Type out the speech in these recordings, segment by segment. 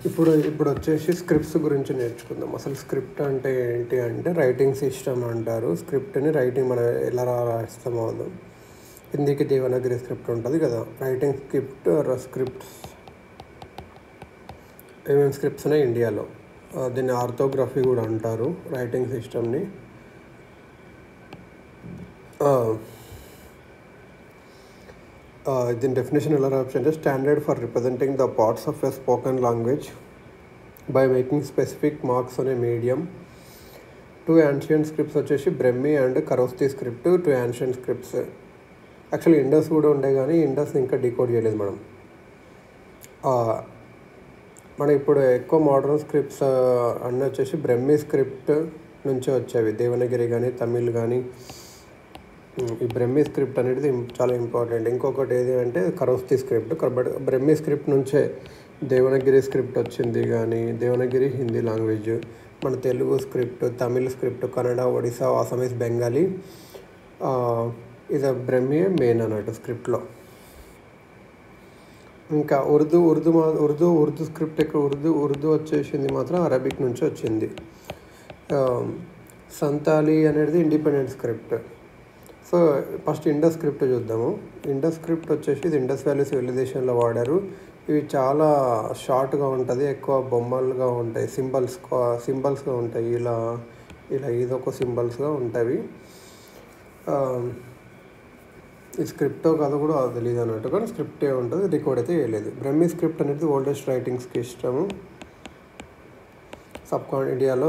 ఇప్పుడు వచ్చేసి స్క్రిప్ట్స్ గురించి నేర్చుకుందాం. అసలు స్క్రిప్ట్ అంటే ఏంటి అంటే రైటింగ్ సిస్టమ్ అంటారు. స్క్రిప్ట్ని రైటింగ్ మనం ఎలా రాస్తామో హిందీకి దేవనాగరి స్క్రిప్ట్ ఉంటుంది కదా, రైటింగ్ స్క్రిప్ట్స్ ఏమేమి స్క్రిప్ట్స్ ఉన్నాయి ఇండియాలో. దీన్ని ఆర్థోగ్రఫీ కూడా అంటారు రైటింగ్ సిస్టమ్ని. దీని డెఫినేషన్ ఎలా రావచ్చు అంటే standard for representing the parts of a spoken language by making specific marks అనే మీడియం. 2 యాన్షియంట్ స్క్రిప్ట్స్ వచ్చేసి Brahmi and Kharosthi script. 2 ancient scripts actually Indus కూడా ఉండే, కానీ ఇండస్ ఇంకా డీకోడ్ చేయలేదు మనం ఇప్పుడు ఎక్కువ మోడర్న్ స్క్రిప్ట్స్ అన్నీ వచ్చేసి బ్రహ్మి స్క్రిప్ట్ నుంచి వచ్చేవి. దేవనగిరి కానీ తమిళ్ కానీ ఈ బ్రహ్మి స్క్రిప్ట్ అనేది చాలా ఇంపార్టెంట్. ఇంకొకటి ఏది అంటే ఖరోష్ఠీ స్క్రిప్ట్. బ్రహ్మి స్క్రిప్ట్ నుంచే దేవనగిరి స్క్రిప్ట్ వచ్చింది. కానీ దేవనగిరి హిందీ లాంగ్వేజ్, మన తెలుగు స్క్రిప్ట్, తమిళ్ స్క్రిప్ట్, కన్నడ, ఒడిస్సా, అసమీస్, బెంగాలీ, ఇది బ్రహ్మి మెయిన్ అన్నట్టు స్క్రిప్ట్లో. ఇంకా ఉర్దూ స్క్రిప్ట్ ఇక్కడ ఉర్దూ వచ్చేసింది మాత్రం అరబిక్ నుంచి వచ్చింది. సంతాలి అనేది independent script. So first Indus script చూద్దాము. ఇండస్ స్క్రిప్ట్ వచ్చేసి ఇది ఇండస్ వ్యాలీ సివిలైజేషన్లో వాడారు. ఇవి చాలా షార్ట్గా ఉంటుంది, ఎక్కువ బొమ్మలుగా ఉంటాయి, సింబల్స్గా ఉంటాయి. ఇలా ఇదొక సింబల్స్గా ఉంటాయి. ఈ స్క్రిప్టో కాదు కూడా తెలియదు అన్నట్టు, కానీ స్క్రిప్టే ఉంటుంది, రికార్డ్ అయితే వేయలేదు. బ్రహ్మి స్క్రిప్ట్ అనేది ఓల్డెస్ట్ రైటింగ్స్కి ఇష్టము. ఇండియాలో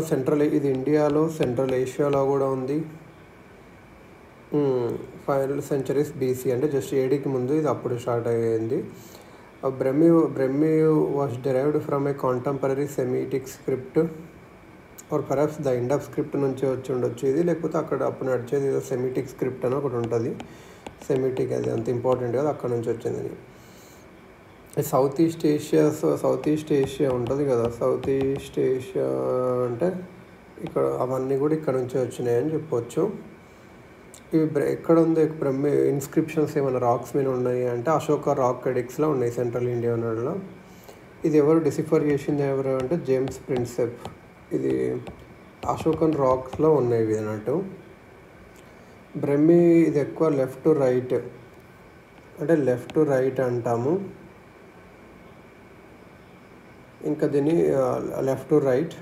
ఇండియాలో సెంట్రల్ ఏషియాలో కూడా ఉంది. 5 centuries BC అంటే జస్ట్ ఏడీకి ముందు ఇది అప్పుడు స్టార్ట్ అయ్యింది. Brahmi was derived from A contemporary Semitic script or perhaps the Indus script నుంచి వచ్చి ఉండొచ్చు ఇది, లేకపోతే అప్పుడు నడిచేది ఏదో సెమిటిక్ స్క్రిప్ట్ అని ఒకటి ఉంటుంది. సెమిటిక్ అది అంత ఇంపార్టెంట్ కదా, అక్కడ నుంచి వచ్చింది. సౌత్ ఈస్ట్ ఏషియా ఉంటుంది కదా, సౌత్ ఈస్ట్ ఏషియా అంటే ఇక్కడ అవన్నీ కూడా ఇక్కడ నుంచే వచ్చినాయని చెప్పవచ్చు. ఇవి ఎక్కడ ఉంది బ్రహ్మి ఇన్స్క్రిప్షన్స్ ఏమైనా రాక్స్ మీద ఉన్నాయి అంటే అశోక రాక్ ఎడిక్స్లో ఉన్నాయి సెంట్రల్ ఇండియాలో. ఇది ఎవరు డిసిఫర్ చేసింది అంటే జేమ్స్ ప్రిన్సెప్. ఇది అశోకన్ రాక్స్లో ఉన్నాయి అన్నట్టు. బ్రహ్మి ఇది ఎక్కువ లెఫ్ట్ టు రైట్ అంటాము. ఇంకా దీన్ని లెఫ్ట్ టు రైట్,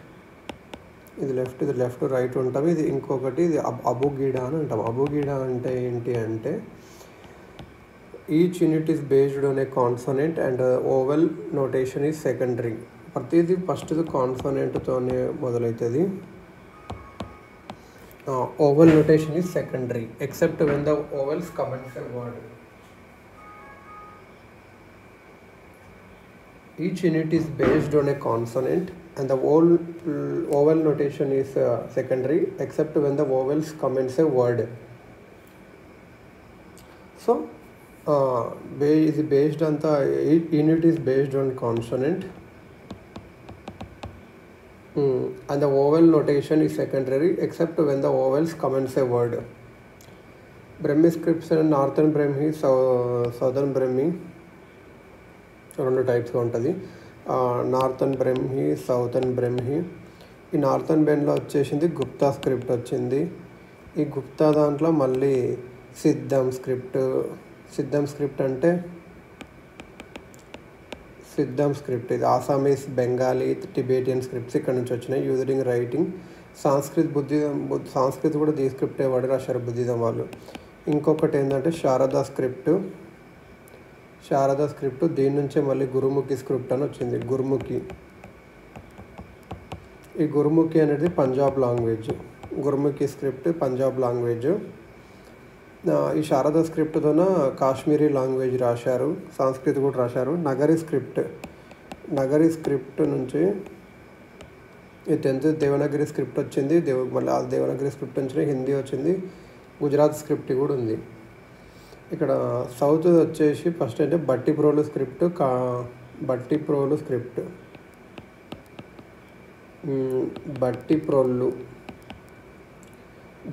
ఇది లెఫ్ట్ టు రైట్ ఉంటాము. ఇది ఇంకొకటి ఇది అబుగీడా అని అంటాం. అబుగీడా అంటే ఏంటి అంటే each unit is based on a consonant and vowel notation is secondary. ప్రతిదీ ఫస్ట్ కాన్సోనెంట్తోనే మొదలవుతుంది. Vowel notation is secondary except when the vowels commence a word. Each unit is based on a consonant and the vowel notation is secondary except when the vowels commence a word. So is based on each unit is based on consonant and the vowel notation is secondary except when the vowels commence a word. Brahmi scripts and northern Brahmi, southern Brahmi 2 టైప్స్గా ఉంటుంది. Northern Brahmi, southern Brahmi. ఈ northern బ్రహ్మిలో వచ్చేసింది Gupta script వచ్చింది. ఈ గుప్తా దాంట్లో మళ్ళీ సిద్ధం script అంటే ఇది ఆసామీస్, బెంగాలీ, టిబేటియన్ స్క్రిప్ట్స్ ఇక్కడ నుంచి వచ్చినాయి. యూజింగ్ రైటింగ్ సంస్కృత్ కూడా దీ స్క్రిప్టే వాడి రాశారు బుద్ధిజం వాళ్ళు. ఇంకొకటి ఏంటంటే శారదా స్క్రిప్ట్ దీని నుంచే మళ్ళీ గురుముఖి స్క్రిప్ట్ అని వచ్చింది. ఈ గురుముఖి అనేది Punjab language. Gurmukhi script Punjab language. ఈ శారదా స్క్రిప్ట్తోన కాశ్మీరీ లాంగ్వేజ్ రాశారు, సంస్కృత్ కూడా రాశారు. నగరి స్క్రిప్ట్ నుంచి ఈ 10th దేవనగిరి స్క్రిప్ట్ వచ్చింది. మళ్ళీ ఆ దేవనగిరి స్క్రిప్ట్ నుంచి హిందీ వచ్చింది. గుజరాత్ స్క్రిప్ట్ కూడా ఉంది. ఇక్కడ సౌత్ వచ్చేసి ఫస్ట్ అంటే బట్టిప్రోలు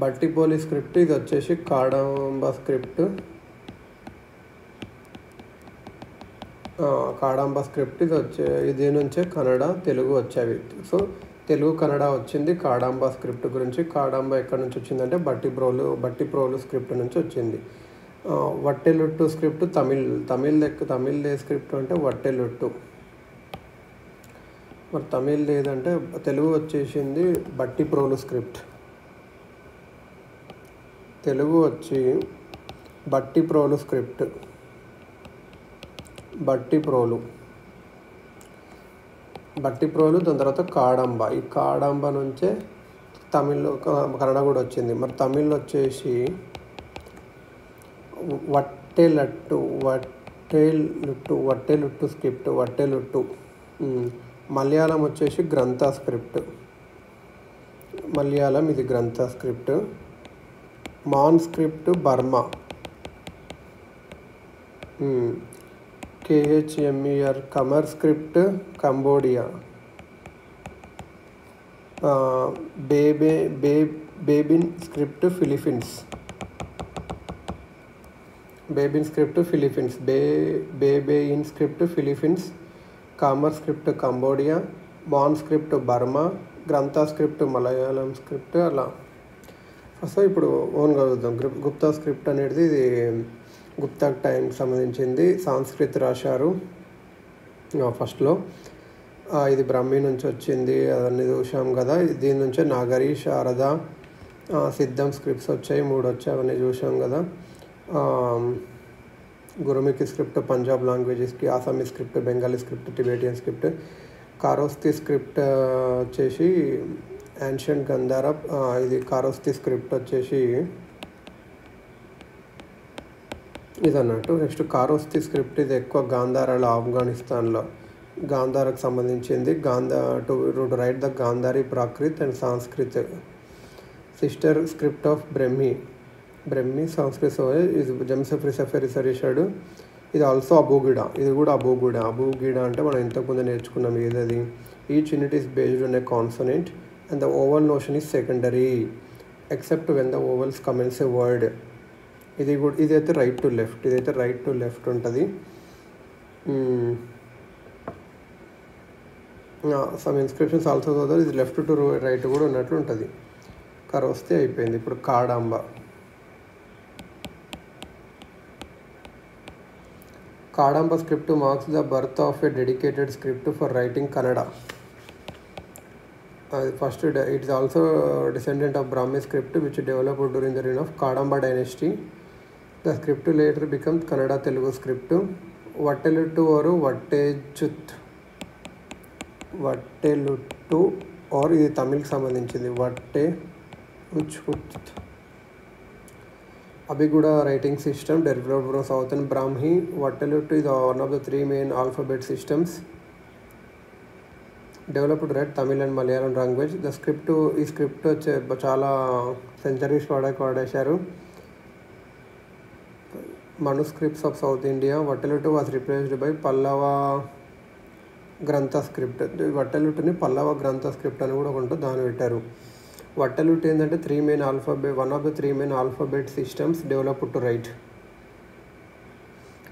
బట్టిపోలి స్క్రిప్ట్. ఇది వచ్చేసి కాడంబ స్క్రిప్ట్. కాడాంబా స్క్రిప్ట్ ఇది నుంచే కన్నడ తెలుగు వచ్చేవి. సో తెలుగు కన్నడ వచ్చింది కాడాంబా స్క్రిప్ట్ గురించి. కాడాంబా ఎక్కడి నుంచి వచ్చిందంటే బట్టిప్రోలు స్క్రిప్ట్ నుంచి వచ్చింది. వట్టెలుట్టు స్క్రిప్ట్ తమిళ్ స్క్రిప్ట్ అంటే వట్టెలుట్టు. మరి తమిళ్ లేదంటే తెలుగు వచ్చేసింది బట్టిప్రోలు స్క్రిప్ట్. తెలుగు వచ్చి బట్టిప్రోలు స్క్రిప్ట్. బట్టిప్రోలు దాని తర్వాత కాడాంబా. ఈ కాడాంబా నుంచే కన్నడ కూడా వచ్చింది. మరి తమిళ్ వచ్చేసి వట్టెలుట్టు స్క్రిప్ట్. మలయాళం వచ్చేసి గ్రంథ స్క్రిప్ట్. ఇది Grantha script. Mon script Burma. KHMER Khmer script Cambodia. Baybayin script Philippines. Baybayin script Philippines. Khmer script Cambodia. Mon script Burma. Grantha script Malayalam script. అలా ఫస్ట్ ఇప్పుడు ఓన్గా చూద్దాం. గుప్తా స్క్రిప్ట్ అనేది ఇది గుప్తా టైంకి సంబంధించింది. సాంస్క్రిత్ రాశారు ఫస్ట్లో. ఇది బ్రహ్మి నుంచి వచ్చింది, అవన్నీ చూసాం కదా. దీని నుంచే నాగరి, శారద, సిద్ధం స్క్రిప్ట్స్ వచ్చాయి, 3 వచ్చాయి, అవన్నీ చూసాం కదా. గురుముఖి స్క్రిప్ట్ పంజాబ్ లాంగ్వేజెస్కి, Assamese script, Bengali script, Tibetan script. Kharosthi script వచ్చేసి యాన్షియంట్ గంధార. ఇది కారోస్తి స్క్రిప్ట్ వచ్చేసి ఇది అన్నట్టు. నెక్స్ట్ కారోస్తి స్క్రిప్ట్ ఇది ఎక్కువ గాంధారాలో, ఆఫ్ఘనిస్తాన్లో గాంధారకు సంబంధించింది. To right the Gandhari Prakrit and Sanskrit. Sister script of Brahmi Sanskrit. ఇది జంసెఫ్రీ సఫర్ చేశాడు. ఇది ఆల్సో అబూగిడా. ఇది కూడా అబూగిడా అంటే మనం ఇంతకుముందు నేర్చుకున్నాం. ఏదది? Each unit is based on a consonant and the vowel notion is secondary except when the vowels commence a word. ఇదైతే రైట్ టు లెఫ్ట్ ఉంటుంది. సమ్ ఇన్స్క్రిప్షన్స్ ఆల్సో ఇది లెఫ్ట్ టు రైట్ కూడా ఉన్నట్లు ఉంటుంది. వస్తే అయిపోయింది. ఇప్పుడు Kadamba script marks the birth of a dedicated script for writing Kannada. First it is also descendant of Brahmi script which developed during the reign of Kadamba dynasty. The script later becomes Kannada Telugu script. Vatteluttu or ఇది తమిళ్కి సంబంధించింది. Abhiguda writing system developed from Southern Brahmi. Vatteluttu is one of the 3 main alphabet systems developed to write Tamil and Malayalam language. ఈ script చాలా centuries వాడేశారు. Manuscripts of South India. Vatteluttu was replaced by Pallava Grantha script. వట్టెలుట్టుని Pallava Grantha script అని కూడా ఉంటుంది, దాన్ని పెట్టారు. వట్టెలుట్టు ఏంటంటే 3 main alphabet, one of the 3 main alphabet systems developed to write.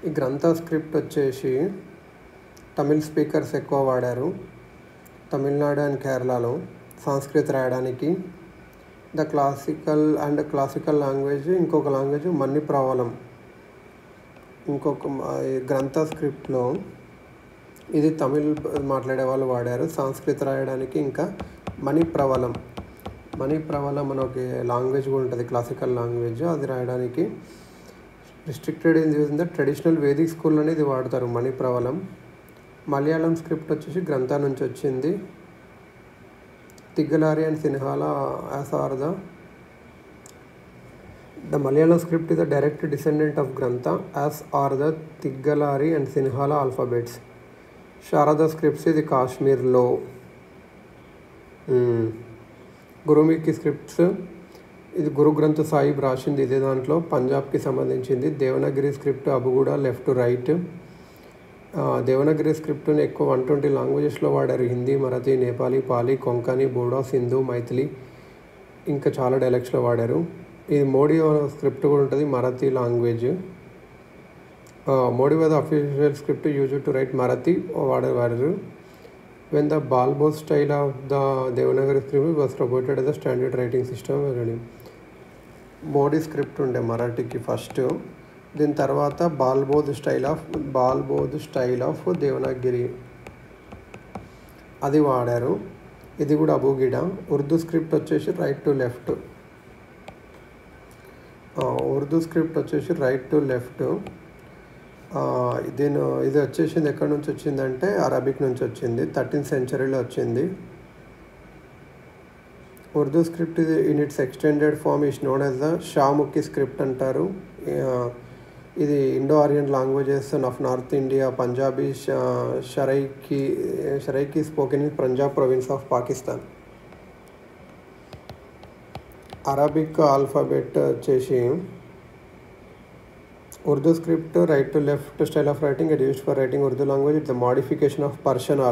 ఈ గ్రంథ స్క్రిప్ట్ వచ్చేసి తమిళ్ స్పీకర్స్ ఎక్కువ వాడారు. తమిళనాడు అండ్ కేరళలో సంస్కృత్ రాయడానికి. ద క్లాసికల్ లాంగ్వేజ్, ఇంకొక లాంగ్వేజ్ మణిప్రవాళం. గ్రంథ స్క్రిప్ట్లో ఇది తమిళ్ మాట్లాడే వాళ్ళు వాడారు. సంస్కృత్ రాయడానికి ఇంకా మణిప్రవాళం అని ఒక లాంగ్వేజ్ కూడా ఉంటుంది, క్లాసికల్ లాంగ్వేజ్. అది రాయడానికి restricted in using the traditional Vedic school అనేది వాడతారు మణిప్రవాళం. మలయాళం స్క్రిప్ట్ వచ్చేసి గ్రంథ నుంచి వచ్చింది. Tigalari and Sinhala as are The Malayalam script is a direct descendant of Grantha, as are the Tiggalari and Sinhala alphabets. Sharada scripts is the Kashmir law. Gurmukhi scripts ఇది గురు గ్రంథ సాహిబ్ రాసింది. ఇదే దాంట్లో పంజాబ్కి సంబంధించింది. Davangere script అబుగూడ left to right. Davangere స్క్రిప్ట్ని ఎక్కువ 120 లాంగ్వేజెస్లో వాడారు. హిందీ, మరాఠీ, నేపాలీ, పాలీ, కొంకణి, బోడో, సింధు, మైథిలి, ఇంకా చాలా డైలెక్ట్స్లో వాడారు. ఇది మోడీ స్క్రిప్ట్ కూడా ఉంటుంది, Marathi language. Modi was the official script used to write Marathi వాడారు. When the Balbod style of the Devanagari script was promoted as a standard writing system, Modi script ఉండే మరాఠీకి ఫస్ట్, దీని తర్వాత బాల్బోద్ స్టైల్ ఆఫ్ దేవనాగిరి అది వాడారు. ఇది కూడా అబూగిడ. ఉర్దూ స్క్రిప్ట్ వచ్చేసి రైట్ టు లెఫ్ట్. ఇది వచ్చేసింది ఎక్కడి నుంచి వచ్చిందంటే అరబిక్ నుంచి వచ్చింది. 13th century వచ్చింది. Urdu script in its extended form is known as the Shahmukhi script అంటారు. ఇది Indo Aryan languages of north India, Punjabi, Saraiki spoken in Punjab province of Pakistan. Arabic alphabet వచ్చేసి Urdu script right to left style of writing it used for writing Urdu language. It's the modification of Persian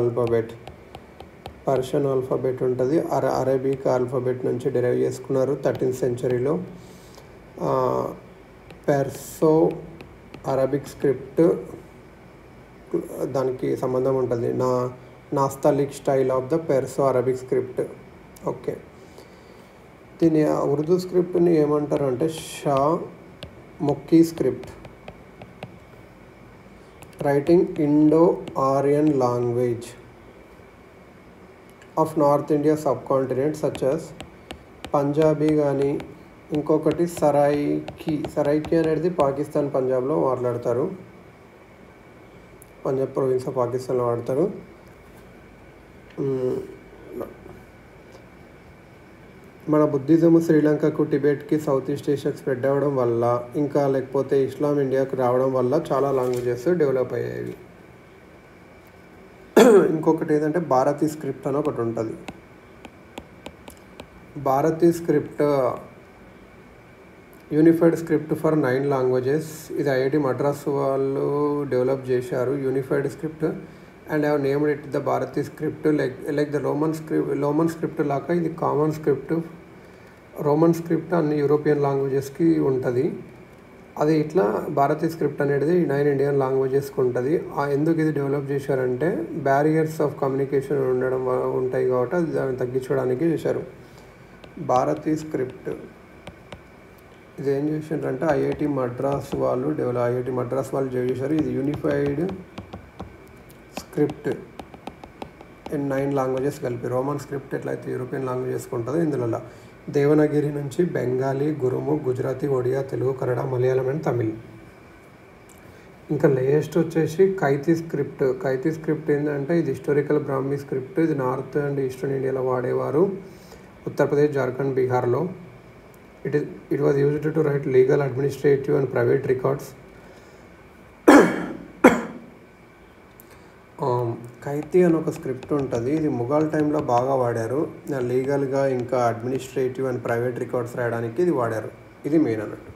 alphabet ఉంటుంది. Arabic alphabet నుంచి derive చేసుకున్నారు 13th century. Perso Arabic script దానికి సంబంధం ఉంటుంది. నాస్తలిక్ style of the Perso Arabic script. Okay, దీని ఉర్దూ స్క్రిప్ట్ని ఏమంటారు అంటే Shahmukhi script. Writing Indo Aryan language of north India sub continent such as Punjabi. కానీ ఇంకొకటి సరైకి అనేది పాకిస్తాన్ పంజాబ్లో మాట్లాడతారు. పంజాబ్ ప్రొవిన్స్ ఆఫ్ పాకిస్తాన్లో వాడతారు. మన బుద్ధిజం శ్రీలంకకు, టిబెట్కి, సౌత్ ఈస్ట్ ఏషియాకి స్ప్రెడ్ అవ్వడం వల్ల, ఇంకా లేకపోతే ఇస్లాం ఇండియాకు రావడం వల్ల చాలా లాంగ్వేజెస్ డెవలప్ అయ్యాయి. ఇంకొకటి ఏంటంటే భారతీ స్క్రిప్ట్ అని ఒకటి ఉంటుంది. Bharati script unified script for 9 languages. ఇది ఐఐటి మద్రాస్ వాళ్ళు డెవలప్ చేశారు unified script. And have named it the Bharati script. Like the Roman script లాగా ఇది కామన్ స్క్రిప్ట్. రోమన్ స్క్రిప్ట్ అన్ని యూరోపియన్ లాంగ్వేజెస్కి ఉంటుంది. అది ఇట్లా భారతీ స్క్రిప్ట్ అనేది 9 ఇండియన్ లాంగ్వేజెస్కి ఉంటుంది. ఎందుకు ఇది డెవలప్ చేశారంటే బ్యారియర్స్ ఆఫ్ కమ్యూనికేషన్ ఉంటాయి కాబట్టి అది దాన్ని తగ్గించడానికి చేశారు. భారతీ స్క్రిప్ట్ ఇది ఏం చేశారంటే ఐఐటి మద్రాస్ వాళ్ళు చేశారు. ఇది యూనిఫైడ్ స్క్రిప్ట్ ఇన్ 9 లాంగ్వేజెస్ కలిపి. రోమన్ స్క్రిప్ట్ ఎట్లయితే యూరోపియన్ లాంగ్వేజెస్కి ఉంటుందో ఇందులో దేవనగిరి నుంచి బెంగాలీ, గురుము, గుజరాతీ, ఒడియా, తెలుగు, కన్నడ, మలయాళం అండ్ తమిళ్. ఇంకా లేటెస్ట్ వచ్చేసి కైతీ స్క్రిప్ట్ ఏంటంటే ఇది హిస్టారికల్ బ్రాహ్మీ స్క్రిప్ట్. ఇది నార్త్ అండ్ ఈస్టర్న్ ఇండియాలో వాడేవారు, ఉత్తరప్రదేశ్, జార్ఖండ్, బీహార్లో. It was used to write legal, administrative and private records. Kaithi అని ఒక స్క్రిప్ట్ ఉంటుంది. ఇది ముఘల్ టైంలో బాగా వాడారు. లీగల్గా ఇంకా అడ్మినిస్ట్రేటివ్ అండ్ ప్రైవేట్ రికార్డ్స్ రాయడానికి ఇది వాడారు. ఇది మెయిన్ అన్నట్టు.